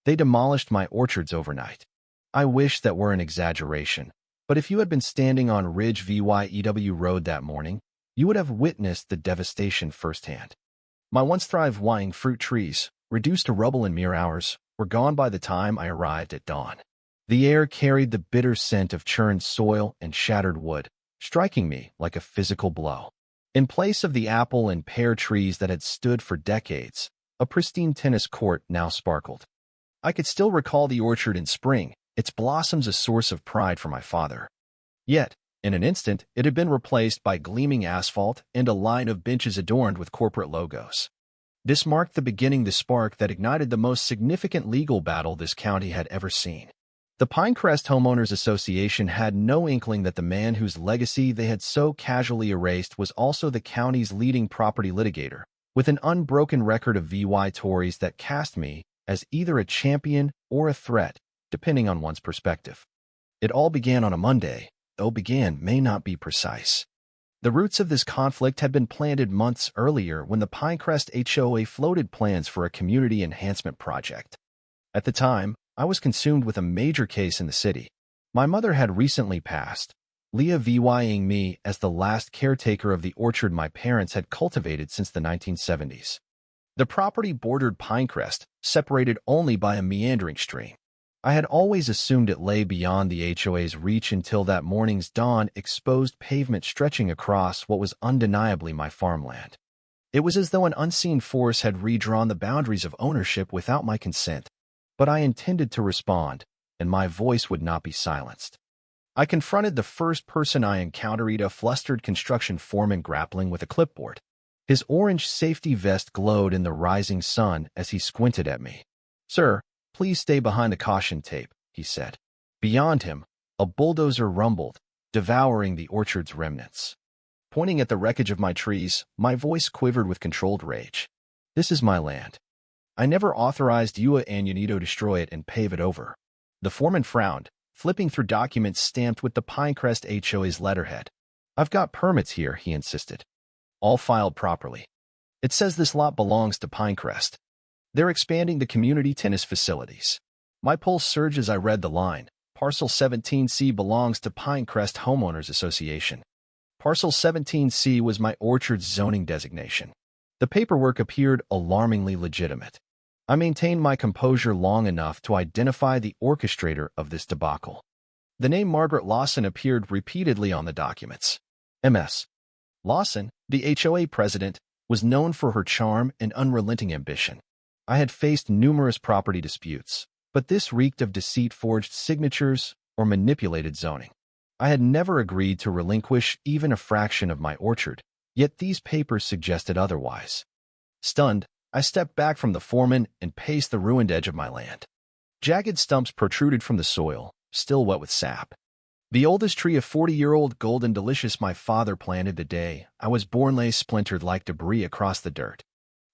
They demolished my orchards overnight. I wish that were an exaggeration, but if you had been standing on Ridge Vyew Road that morning, you would have witnessed the devastation firsthand. My once thriving fruit trees, reduced to rubble in mere hours, were gone by the time I arrived at dawn. The air carried the bitter scent of churned soil and shattered wood, striking me like a physical blow. In place of the apple and pear trees that had stood for decades, a pristine tennis court now sparkled. I could still recall the orchard in spring, its blossoms a source of pride for my father. Yet, in an instant, it had been replaced by gleaming asphalt and a line of benches adorned with corporate logos. This marked the beginning, the spark that ignited the most significant legal battle this county had ever seen. The Pinecrest Homeowners Association had no inkling that the man whose legacy they had so casually erased was also the county's leading property litigator, with an unbroken record of Tories that cast me as either a champion or a threat, depending on one's perspective. It all began on a Monday, though began may not be precise. The roots of this conflict had been planted months earlier when the Pinecrest HOA floated plans for a community enhancement project. At the time, I was consumed with a major case in the city. My mother had recently passed, leaving me as the last caretaker of the orchard my parents had cultivated since the 1970s. The property bordered Pinecrest, separated only by a meandering stream. I had always assumed it lay beyond the HOA's reach until that morning's dawn exposed pavement stretching across what was undeniably my farmland. It was as though an unseen force had redrawn the boundaries of ownership without my consent. But I intended to respond, and my voice would not be silenced. I confronted the first person I encountered, a flustered construction foreman grappling with a clipboard. His orange safety vest glowed in the rising sun as he squinted at me. "Sir, please stay behind the caution tape," he said. Beyond him, a bulldozer rumbled, devouring the orchard's remnants. Pointing at the wreckage of my trees, my voice quivered with controlled rage. "This is my land. I never authorized you and you need to destroy it and pave it over." The foreman frowned, flipping through documents stamped with the Pinecrest HOA's letterhead. "I've got permits here," he insisted. "All filed properly. It says this lot belongs to Pinecrest. They're expanding the community tennis facilities." My pulse surged as I read the line. Parcel 17C belongs to Pinecrest Homeowners Association. Parcel 17C was my orchard's zoning designation. The paperwork appeared alarmingly legitimate. I maintained my composure long enough to identify the orchestrator of this debacle. The name Margaret Lawson appeared repeatedly on the documents. Ms. Lawson, the HOA president, was known for her charm and unrelenting ambition. I had faced numerous property disputes, but this reeked of deceit, forged signatures, or manipulated zoning. I had never agreed to relinquish even a fraction of my orchard, yet these papers suggested otherwise. Stunned, I stepped back from the foreman and paced the ruined edge of my land. Jagged stumps protruded from the soil, still wet with sap. The oldest tree of 40-year-old golden delicious my father planted the day I was born lay splintered like debris across the dirt.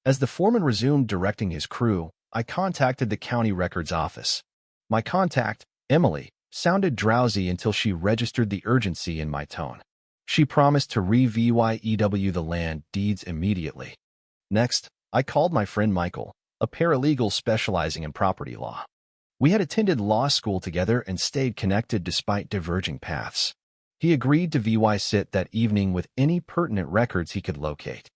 As the foreman resumed directing his crew, I contacted the county records office. My contact, Emily, sounded drowsy until she registered the urgency in my tone. She promised to review the land deeds immediately. Next, I called my friend Michael, a paralegal specializing in property law. We had attended law school together and stayed connected despite diverging paths. He agreed to sit that evening with any pertinent records he could locate.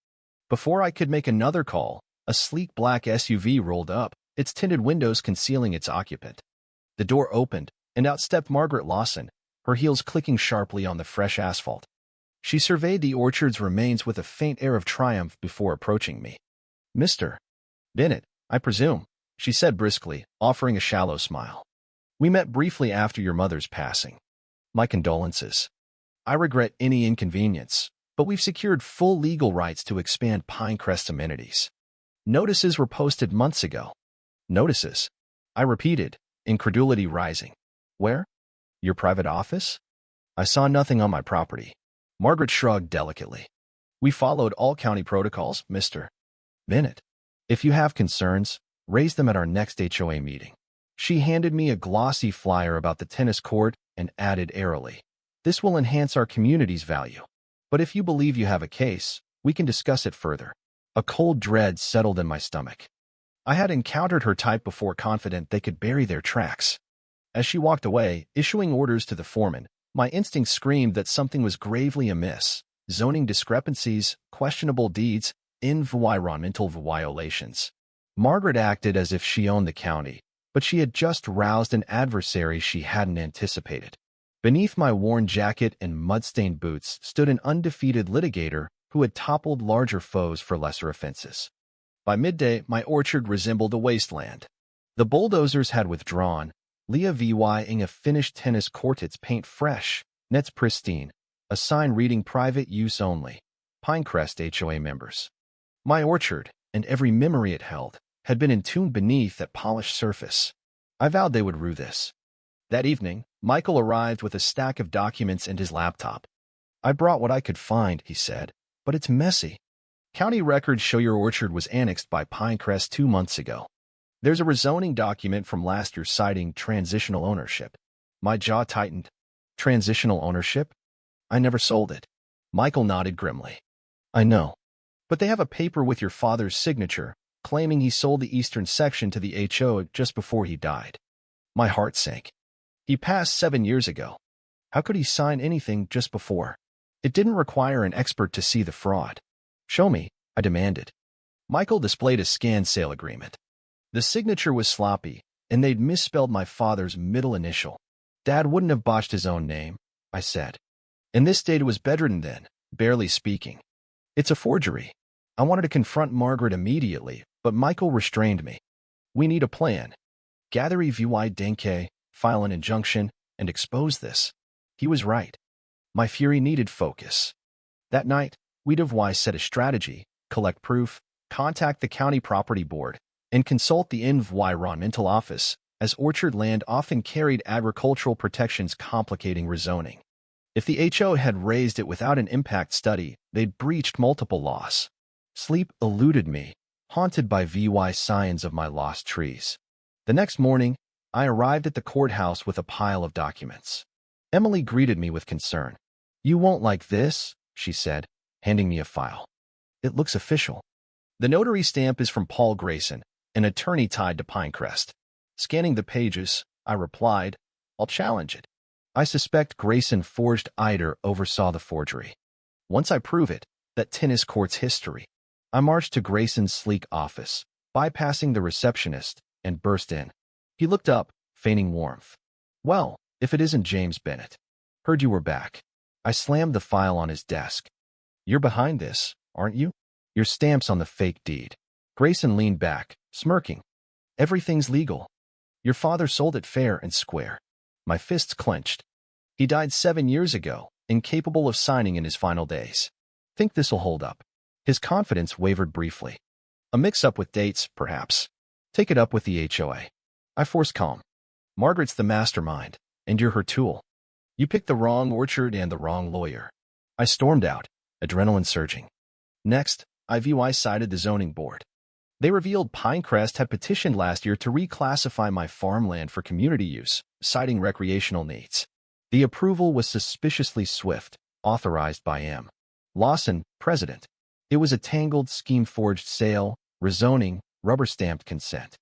Before I could make another call, a sleek black SUV rolled up, its tinted windows concealing its occupant. The door opened, and out stepped Margaret Lawson, her heels clicking sharply on the fresh asphalt. She surveyed the orchard's remains with a faint air of triumph before approaching me. "Mr. Bennett, I presume," she said briskly, offering a shallow smile. "We met briefly after your mother's passing. My condolences. I regret any inconvenience, but we've secured full legal rights to expand Pinecrest amenities. Notices were posted months ago." "Notices?" I repeated, incredulity rising. "Where? Your private office?" "I saw nothing on my property." Margaret shrugged delicately. "We followed all county protocols, Mr. Bennett. If you have concerns, raise them at our next HOA meeting." She handed me a glossy flyer about the tennis court and added airily, "This will enhance our community's value. But if you believe you have a case, we can discuss it further." A cold dread settled in my stomach. I had encountered her type before, confident they could bury their tracks. As she walked away, issuing orders to the foreman, my instincts screamed that something was gravely amiss. Zoning discrepancies, questionable deeds, environmental violations. Margaret acted as if she owned the county, but she had just roused an adversary she hadn't anticipated. Beneath my worn jacket and mud-stained boots stood an undefeated litigator who had toppled larger foes for lesser offenses. By midday, my orchard resembled a wasteland. The bulldozers had withdrawn, levying a finished tennis court, its paint fresh, nets pristine, a sign reading private use only, Pinecrest HOA members. My orchard, and every memory it held, had been entombed beneath that polished surface. I vowed they would rue this. That evening, Michael arrived with a stack of documents and his laptop. "I brought what I could find," he said, "but it's messy. County records show your orchard was annexed by Pinecrest 2 months ago. There's a rezoning document from last year citing transitional ownership." My jaw tightened. Transitional ownership? I never sold it. Michael nodded grimly. "I know. But they have a paper with your father's signature, claiming he sold the eastern section to the HOA just before he died." My heart sank. He passed 7 years ago. How could he sign anything just before? It didn't require an expert to see the fraud. "Show me," I demanded. Michael displayed a scanned sale agreement. The signature was sloppy, and they'd misspelled my father's middle initial. "Dad wouldn't have botched his own name," I said. In this state, it was bedridden then, barely speaking. "It's a forgery." I wanted to confront Margaret immediately, but Michael restrained me. "We need a plan. Gather evidence, file an injunction, and expose this." He was right. My fury needed focus. That night, we set a strategy: collect proof, contact the county property board, and consult the environmental office, as orchard land often carried agricultural protections complicating rezoning. If the HO had raised it without an impact study, they'd breached multiple laws. Sleep eluded me, haunted by signs of my lost trees. The next morning, I arrived at the courthouse with a pile of documents. Emily greeted me with concern. "You won't like this," she said, handing me a file. "It looks official." The notary stamp is from Paul Grayson, an attorney tied to Pinecrest. Scanning the pages, I replied, "I'll challenge it. I suspect Grayson forged either oversaw the forgery. Once I prove it, that tennis court's history." I marched to Grayson's sleek office, bypassing the receptionist, and burst in. He looked up, feigning warmth. "Well, if it isn't James Bennett. Heard you were back." I slammed the file on his desk. "You're behind this, aren't you? Your stamp's on the fake deed." Grayson leaned back, smirking. "Everything's legal. Your father sold it fair and square." My fists clenched. "He died 7 years ago, incapable of signing in his final days. Think this'll hold up?" His confidence wavered briefly. "A mix-up with dates, perhaps. Take it up with the HOA." I forced calm. "Margaret's the mastermind, and you're her tool. You picked the wrong orchard and the wrong lawyer." I stormed out, adrenaline surging. Next, I cited the zoning board. They revealed Pinecrest had petitioned last year to reclassify my farmland for community use, citing recreational needs. The approval was suspiciously swift, authorized by M. Lawson, president. It was a tangled, scheme-forged sale, rezoning, rubber-stamped consent.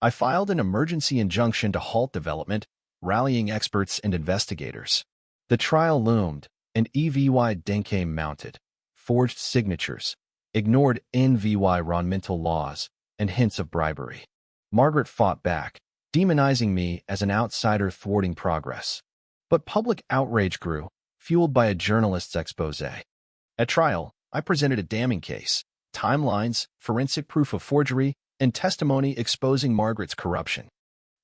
I filed an emergency injunction to halt development, rallying experts and investigators. The trial loomed, and evidence mounted. Forged signatures, ignored environmental laws, and hints of bribery. Margaret fought back, demonizing me as an outsider thwarting progress. But public outrage grew, fueled by a journalist's expose. At trial, I presented a damning case: timelines, forensic proof of forgery, and testimony exposing Margaret's corruption.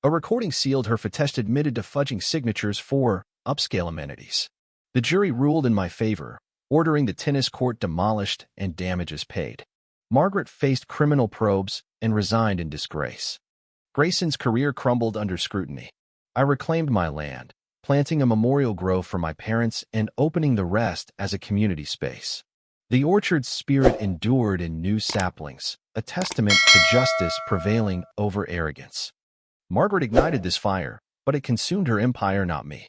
A recording sealed her Fatest admitted to fudging signatures for upscale amenities. The jury ruled in my favor, ordering the tennis court demolished and damages paid. Margaret faced criminal probes and resigned in disgrace. Grayson's career crumbled under scrutiny. I reclaimed my land, planting a memorial grove for my parents and opening the rest as a community space. The orchard's spirit endured in new saplings, a testament to justice prevailing over arrogance. Margaret ignited this fire, but it consumed her empire, not me.